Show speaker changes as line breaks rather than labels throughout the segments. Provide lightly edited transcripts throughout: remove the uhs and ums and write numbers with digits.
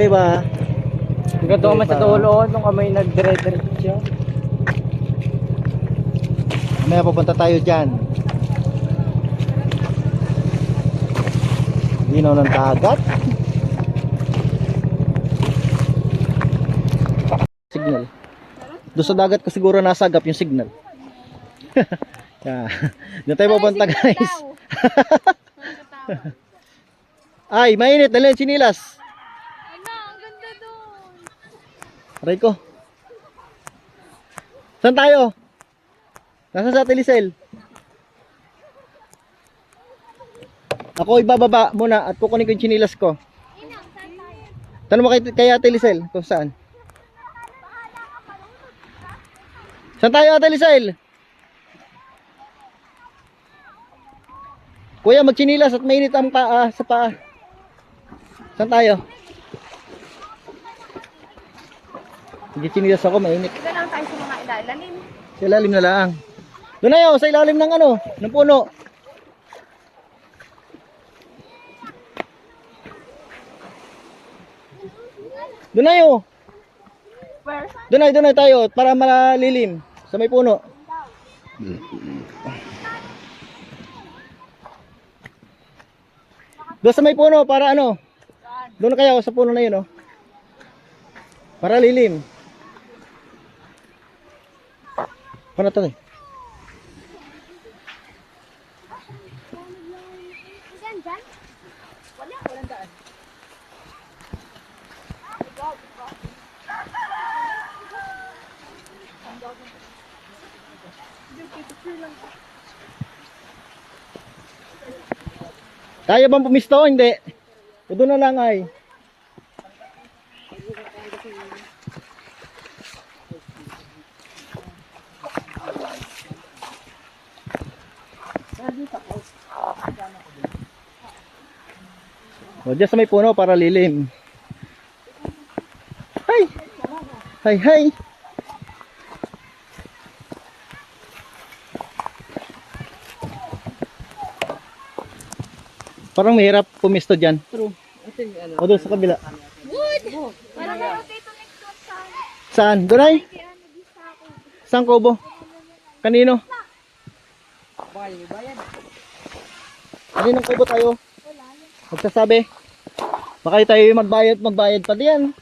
ba?
Hanggang doon man sa dulo, nung kami nagdire-diretso.
Mamaya pupunta tayo dyan. Linaw ng dagat. Signal. Doon sa dagat ko siguro nasagap yung signal. Doon tayo pupunta guys. Ay, mainit. Dali yung sinilas.
Ano, ang ganda doon.
Aray ko. Saan tayo? Nasa sa Telecel. Ako ibababa muna at kukunin ko yung chinilas ko.
Inang, saan tayo?
Tanong mo kay Ate Lisel kung saan. Saan tayo Ate Lisel? Kuya magchinilas at mainit ang paa sa paa. Saan tayo? Magchinilas ako, mainit.
Ito lang tayo sa mga ilalim.
Sa ilalim na lang. Doon na yun, sa ilalim ng ano, ng puno. Doon na yun.
Where?
Doon na tayo para malililim sa may puno. Doon sa may puno para ano? Doon na kayo sa puno na yun, oh. Para lilim. Paano to eh?
Saan dyan? Wala, walang daan.
Kaya bang pumisto? Hindi. O doon na lang ay. O dyan sa may puno para lilim. Hay! Hay hay! Parang mahirap pumisto dyan.
True.
O doon sa kabila.
Wood! Parang meron dito next one saan.
Saan? Doon ay?
Kaya nag-isa ako.
Saan kubo? Kanino? Kaninong kubo tayo? Magsasabi? Baka tayo magbayad pa diyan.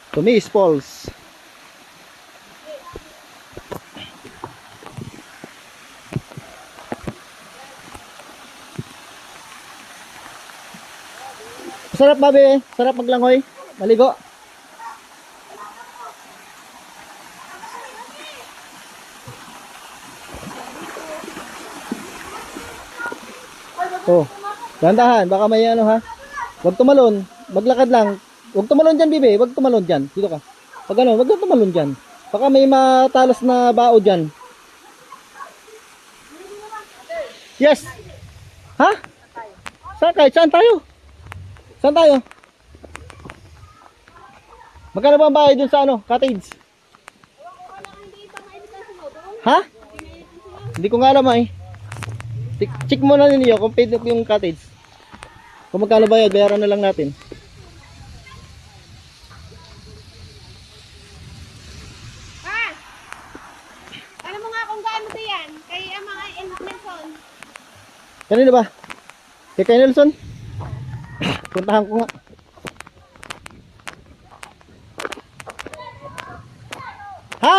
Tumis Falls. Sarap babe, sarap maglangoy, maligo. Oh, dahan-dahan, baka may ano ha. Huwag tumalon, maglakad lang. Huwag tumalon diyan, bibi, huwag tumalon diyan. Dito ka. Pag ano, huwag kang tumalon diyan. Baka may matalas na bao diyan. Yes. Ha? Saan kayo? Saan tayo? Saan tayo? Magkano ba ang bahay dun sa ano, cottage? Ha? Hindi ko nga alam eh. Check muna ninyo kung paid yung cottage. Kung magkano bayad, bayaran na lang natin.
Ah! Alam mo nga kung gaano to yan? Kay mga Nelson.
Kanino ba? Kay Nelson? Puntahan ko nga. Ha?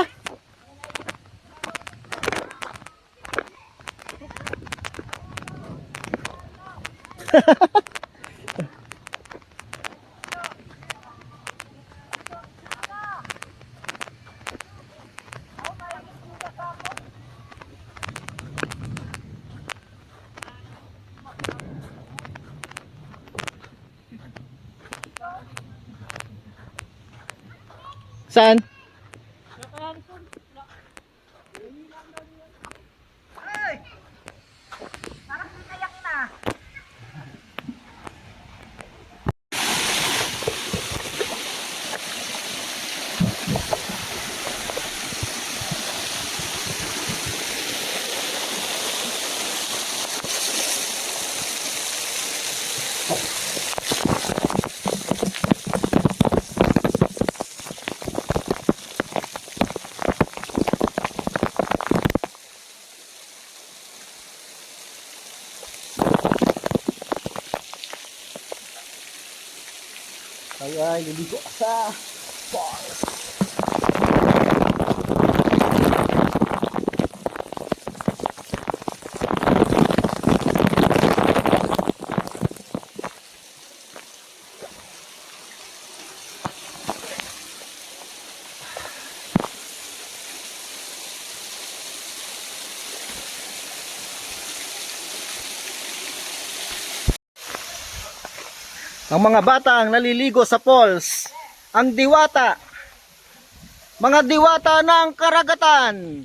Saan? ay liliko sa falls. Ang mga batang naliligo sa falls, ang diwata, mga diwata ng karagatan.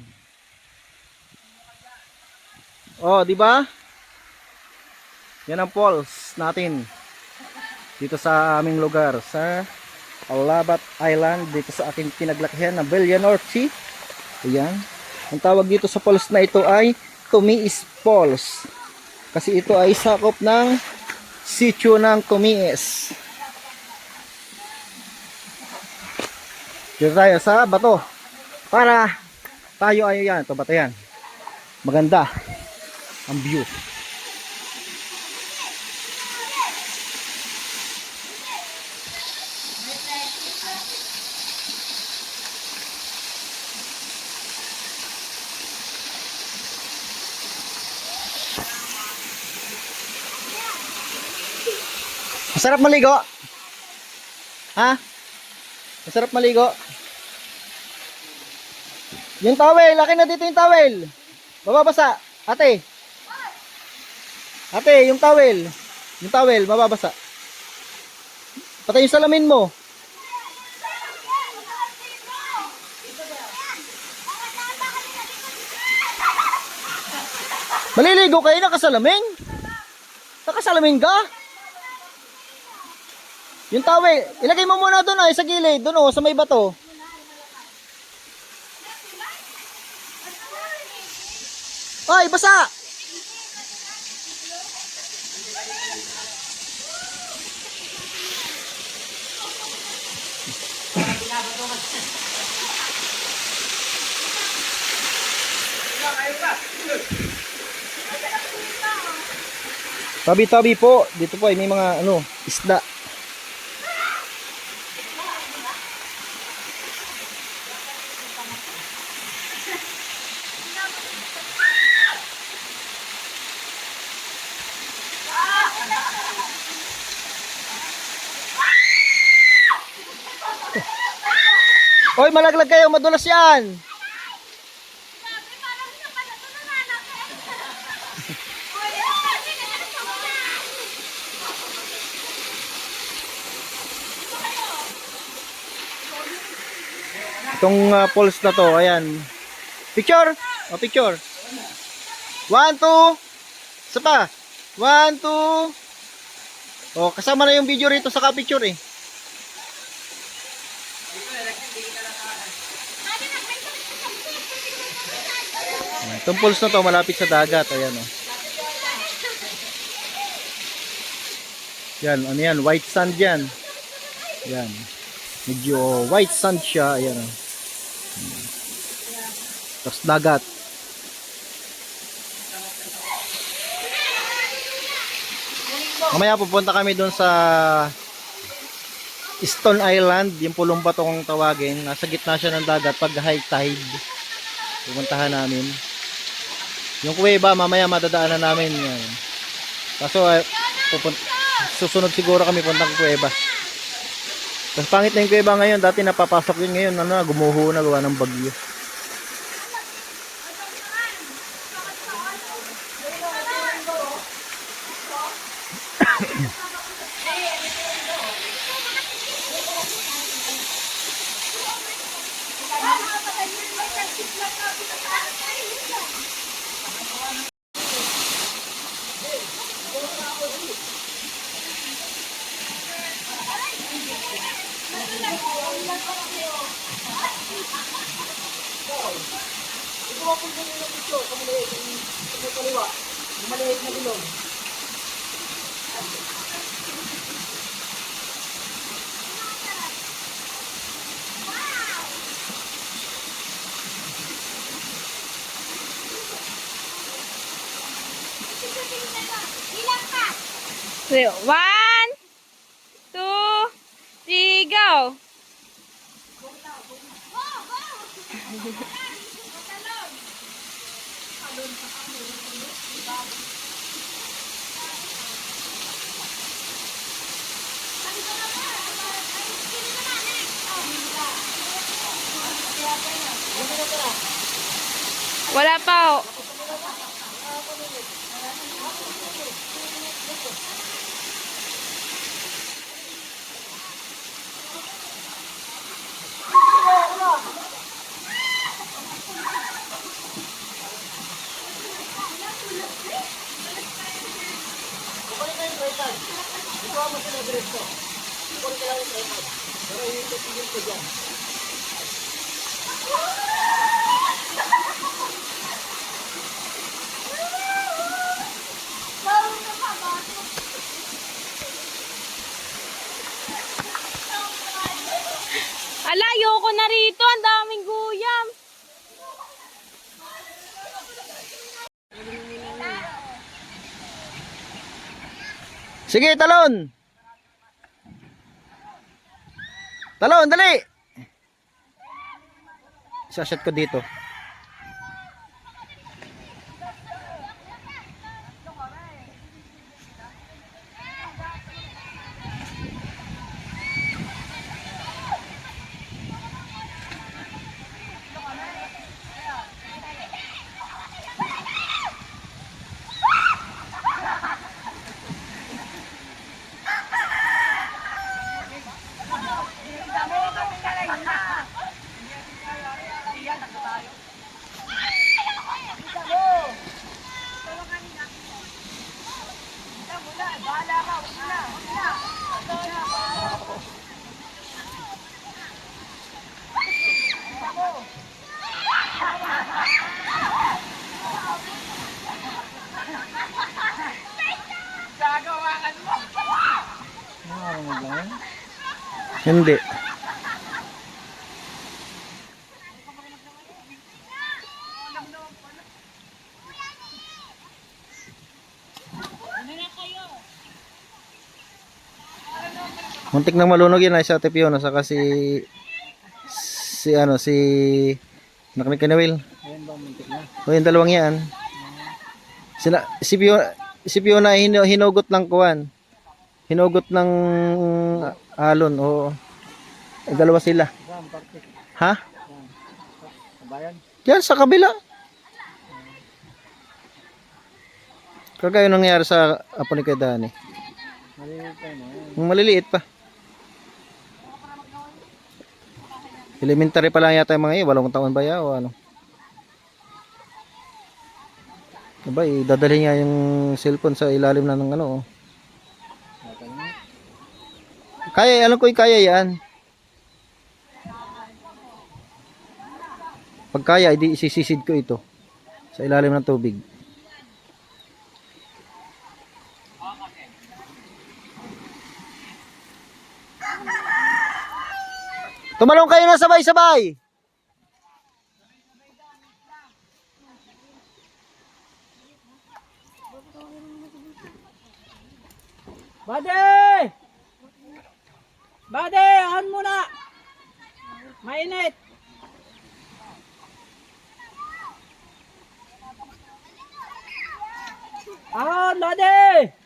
Oh, di ba? Yan ang falls natin dito sa aming lugar sa Alabat Island, dito sa aking pinaglakihan na Belianor Sea. Ayan. Ang tawag dito sa falls na ito ay Tumiis Falls. Kasi ito ay sakop ng sitio ng Tumiis. Dito tayo sa bato para tayo ay yan, ito bato yan. Maganda ang view. Masarap maligo? Ha? Masarap maligo? Yung towel, laki na dito yung towel. Mababasa. Ate. Ate, yung towel. Yung towel, mababasa. Patay yung salamin mo. Maliligo kayo, nakasalamin? Nakasalamin ka? Yung towel, ilagay mo muna doon ay sa gilid, doon oh, sa may bato. Ay, basa! Tabi-tabi po, dito po ay may mga ano, isda. Hoy, malaglag kayo, madulas yan. Itong falls na to, ayan. Picture? O, picture. 1, 2. Isa pa. 1, 2. O, kasama na yung video rito sa picture eh. Itong falls na to malapit sa dagat, ayan oh. Yan, ano yan, white sand yan. Yan. Medyo white sand siya, ayan oh. Tapos dagat. Mamaya pupunta kami doon sa Stone Island, yung pulong bato kung tawagin. Nasa gitna siya ng dagat pag high tide. Pupuntahan namin. Yung kuweba, mamaya madadaanan namin yan. Kaso, susunod siguro kami puntang kuweba. Tapos pangit na yung kuweba ngayon. Dati napapasok yun ngayon. Ano, gumuho na gawa ng bagyo.
So, 1, 2, 3. sigaw. Wala pa oh. Ala, ayoko na rito. Ang daming guyam.
Sige, talon! Talon, dali! Sashot ko dito. Hindi. Muntik na malunog yun ay sa Ate Fiona saka si Naknik na Will. O yung dalawang yan. Si Fiona ay hinugot ng kuwan. Hinugot ng alon. Oo. Ay, dalawa sila. Ha? Yan sa kabila. Kagaya nangyari sa apo ni Kuya Dani. Maliliit pa. Elementary pa lang yata yung mga 8 taon ba ya o ano? Diba, dadalhin niya yung cellphone sa ilalim na ng ano. Oh. Kaya, alam ko yung kaya yan. Pag kaya, hindi isisisid ko ito sa ilalim ng tubig. Tumalong kayo na sabay-sabay.
Bade! Bade, on muna! Mainit! Ahon, Bade!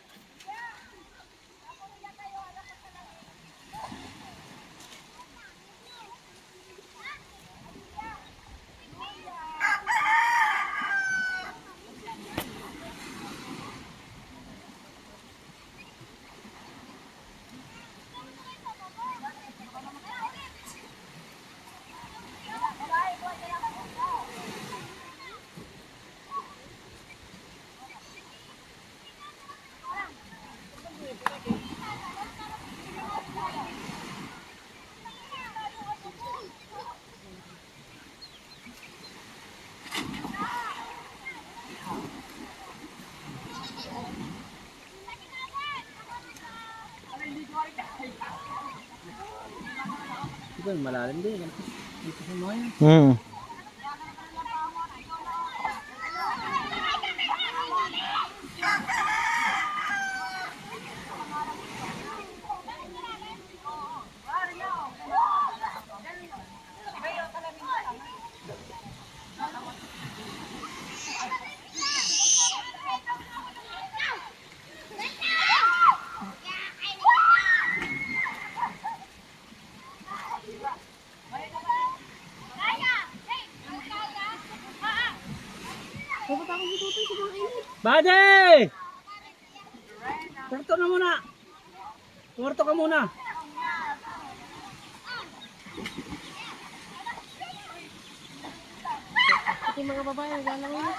Ito, malalim din. Dito sa mga yan. Buddy! Kurto na muna. Kurto ka muna.
Ito yung mga babae, galang yun.